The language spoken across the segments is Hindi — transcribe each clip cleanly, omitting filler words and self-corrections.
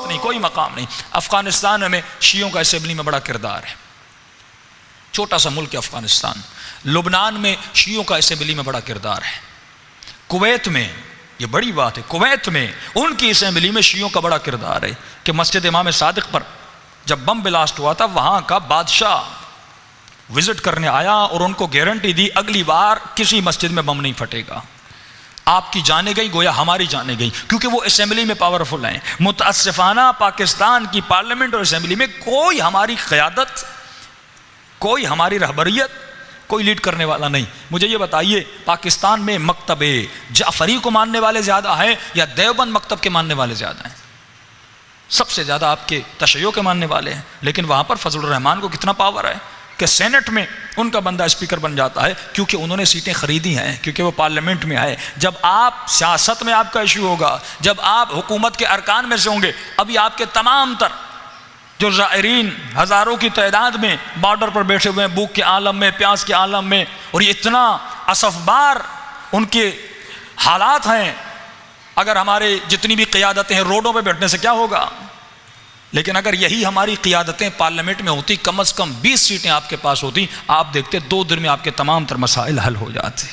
नहीं, कोई मकाम नहीं। अफगानिस्तान में शियों का असेंबली में बड़ा किरदार है, छोटा सा मुल्क है अफगानिस्तान। लुबनान में शियों का असेंबली में बड़ा किरदार है। कुवैत में, ये बड़ी बात है, कुवैत में उनकी असेंबली में शियों का बड़ा किरदार है कि मस्जिद इमाम सादिक पर जब बम ब्लास्ट हुआ था, वहां का बादशाह विजिट करने आया और उनको गारंटी दी अगली बार किसी मस्जिद में बम नहीं फटेगा। आपकी जाने गई गोया हमारी जाने गई, क्योंकि वो असेंबली में पावरफुल हैं। मुतअस्सिफाना पाकिस्तान की पार्लियामेंट और असेंबली में कोई हमारी क़यादत, कोई हमारी रहबरियत, कोई लीड करने वाला नहीं। मुझे ये बताइए, पाकिस्तान में मकतबे जाफरी को मानने वाले ज़्यादा हैं या देवबंद मकतब के मानने वाले ज़्यादा हैं? सबसे ज़्यादा आपके तशय्यो के मानने वाले हैं। लेकिन वहाँ पर फजलुर रहमान को कितना पावर है कि सेनेट में उनका बंदा स्पीकर बन जाता है, क्योंकि उन्होंने सीटें खरीदी हैं, क्योंकि वो पार्लियामेंट में आए। जब आप सियासत में आपका इशू होगा, जब आप हुकूमत के अरकान में से होंगे, अभी आपके तमाम तर जो ज़ायरीन हज़ारों की तादाद में बॉर्डर पर बैठे हुए हैं, भूख के आलम में, प्यास के आलम में, और ये इतना असफबार उनके हालात हैं। अगर हमारे जितनी भी क़ियादतें हैं रोडों पे बैठने से क्या होगा? लेकिन अगर यही हमारी क़ियादतें पार्लियामेंट में होती, कम से कम 20 सीटें आपके पास होती, आप देखते 2 दिन में आपके तमाम तर मसाइल हल हो जाते।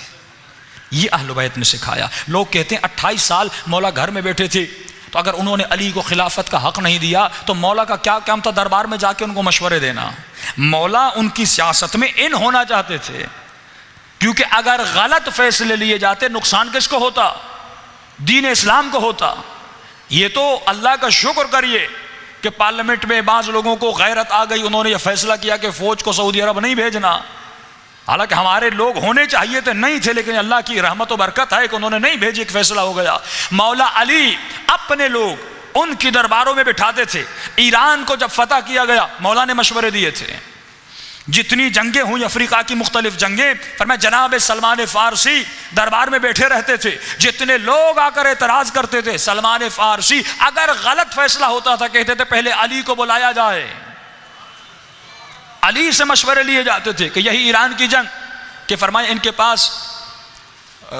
ये अहले बैत ने सिखाया। लोग कहते हैं 28 साल मौला घर में बैठे थे, तो अगर उन्होंने अली को खिलाफत का हक नहीं दिया तो मौला का क्या काम था दरबार में जाके उनको मशवरे देना? मौला उनकी सियासत में इन होना चाहते थे, क्योंकि अगर गलत फैसले लिए जाते नुकसान किसको होता? दीन इस्लाम को होता। ये तो अल्लाह का शुक्र करिए कि पार्लियामेंट में बाज़ लोगों को गैरत आ गई, उन्होंने ये फैसला किया कि फ़ौज को सऊदी अरब नहीं भेजना। हालांकि हमारे लोग होने चाहिए थे, नहीं थे, लेकिन अल्लाह की रहमत और बरकत है कि उन्होंने नहीं भेजी, एक फैसला हो गया। मौला अली अपने लोग उनकी दरबारों में बिठाते थे। ईरान को जब फतह किया गया, मौला ने मशवरे दिए थे। जितनी जंगें हुई अफ्रीका की मुख्तलिफ जंगें, फरमाया जनाब सलमान फ़ारसी दरबार में बैठे रहते थे। जितने लोग आकर एतराज़ करते थे, सलमान फ़ारसी अगर गलत फैसला होता था कहते थे पहले अली को बुलाया जाए। अली से मशवरे लिए जाते थे कि यही ईरान की जंग कि फरमाया इनके पास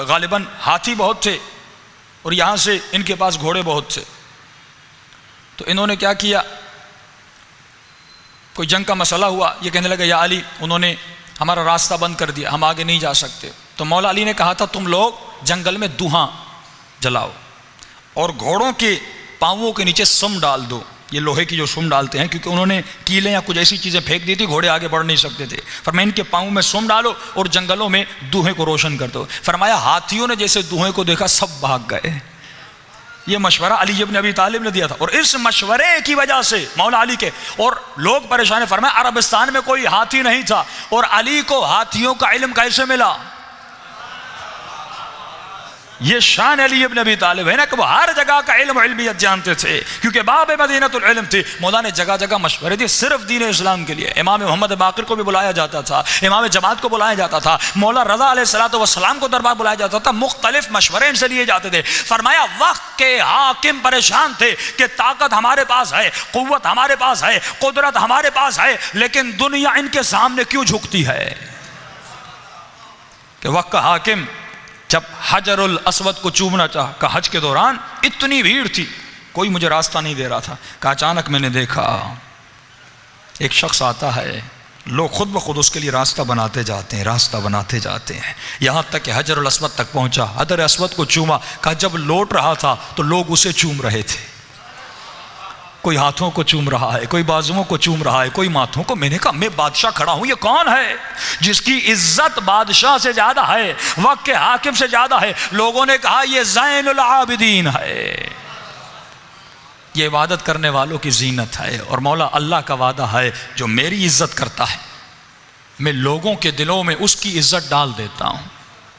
गालिबन हाथी बहुत थे और यहाँ से इनके पास घोड़े बहुत थे। तो इन्होंने क्या किया, कोई जंग का मसला हुआ, ये कहने लगे या अली, उन्होंने हमारा रास्ता बंद कर दिया, हम आगे नहीं जा सकते। तो मौला अली ने कहा था तुम लोग जंगल में धुआं जलाओ और घोड़ों के पाँवों के नीचे सुम डाल दो, ये लोहे की जो सुम डालते हैं, क्योंकि उन्होंने कीलें या कुछ ऐसी चीज़ें फेंक दी थी, घोड़े आगे बढ़ नहीं सकते थे। फरमाया इनके पाँव में सुम डालो और जंगलों में धुएं को रोशन कर दो। फरमाया हाथियों ने जैसे धुएं को देखा सब भाग गए। ये मशवरा अली इब्न अबी तालिब ने दिया था, और इस मशवरे की वजह से मौला अली के और लोग परेशान है। फरमाया अरबिस्तान में कोई हाथी नहीं था और अली को हाथियों का इल्म कैसे मिला? ये शान अली इब्न अबी तालिब है ना कि वो हर जगह का इल्म इल्मियत जानते थे, क्योंकि बाब मदीनतुल इल्म थी। मौला ने जगह जगह मशवरे दिए सिर्फ दीन इस्लाम के लिए। इमाम मोहम्मद बाकिर को भी बुलाया जाता था, इमाम जमात को बुलाया जाता था, मौला रज़ा अलैहिस्सलातु वस्सलाम को दरबार बुलाया जाता था, मुख्तलिफ मशवरे इनसे लिए जाते थे। फरमाया वक्त के हाकिम परेशान थे कि ताकत हमारे पास है, कुव्वत हमारे पास है, कुदरत हमारे पास है, लेकिन दुनिया इनके सामने क्यों झुकती है? कि वक्त का हाकिम जब हजरुल अस्वद को चूमना चाहा, का हज के दौरान इतनी भीड़ थी, कोई मुझे रास्ता नहीं दे रहा था। का अचानक मैंने देखा एक शख्स आता है, लोग खुद ब खुद उसके लिए रास्ता बनाते जाते हैं, रास्ता बनाते जाते हैं, यहाँ तक कि हजरुल अस्वद तक पहुँचा। हजर अस्वद को चूमा, कहा जब लौट रहा था तो लोग उसे चूम रहे थे। कोई हाथों को चूम रहा है, कोई बाजुओं को चूम रहा है, कोई माथों को। मैंने कहा मैं बादशाह खड़ा हूं, ये कौन है जिसकी इज्जत बादशाह से ज्यादा है, वक्त के हाकिम से ज्यादा है? लोगों ने कहा ये ज़ैनुल आबिदीन है, ये इबादत करने वालों की जीनत है। और मौला अल्लाह का वादा है जो मेरी इज्जत करता है मैं लोगों के दिलों में उसकी इज्जत डाल देता हूं।